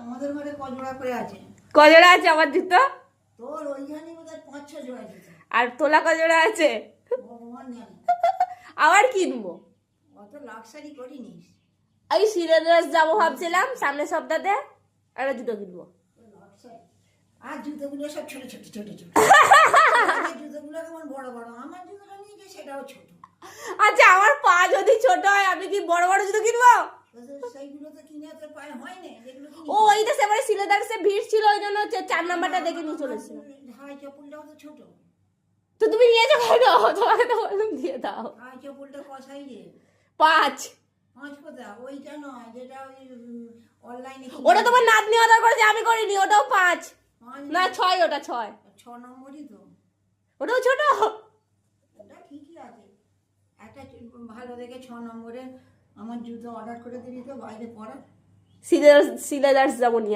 আমাদের ঘরে কজোড়া করে আছে। কজোড়া আছে আমার জুতো? তোর ওইখানে বোধহয় 5-6 জোড়া জুতো। আর তোলা কজোড়া আছে? ভগবান জানে। আবার কিনবো। অত লাক্সারি করিনিস। এই সিলেদার্স যাবো ভাবছিলাম সামনের সপ্তাহে, একটা জুতো কিনবো। আর জুতোগুলো সব ছোট ছোট ছোট ছোট। জুতোগুলো কেমন বড় বড়, আমার জুতোটা নিয়েছে সেটাও ছোট। আচ্ছা আমার পা যদি ছোট হয় আমি কি বড় বড় জুতো কিনবো? সেইগুলো তো কিনে তোর পায়ে হয় না, যেগুলো ও এইটা সেবারে সিলেদার্সে ভিড় ছিল ওই জন্য 4 নাম্বারটা দেখে নিয়ে চলেছিল। হাই চপ্পলটাও তো ছোট। তো তুমি নিয়েছো কেন? তোমাকে তো বললাম দিয়ে দাও। হাই চপ্পলটা কসাই রে? 5। 5 কোথা? ওইটা নয় যেটা ওই অনলাইনে। ওটা তোমার নাতনি অর্ডার করেছে, আমি করিনি। ওটাও 5 না 6, ওটা 6। 6 নম্বরই তো। ওটাও ছোট। ওটা ঠিকই আছে। একটা ভালো দেখে 6 নম্বরে আমার জুতো অর্ডার করে দিবি তো বাইরে পরার। সিলেদার্স যাবো নিয়ে।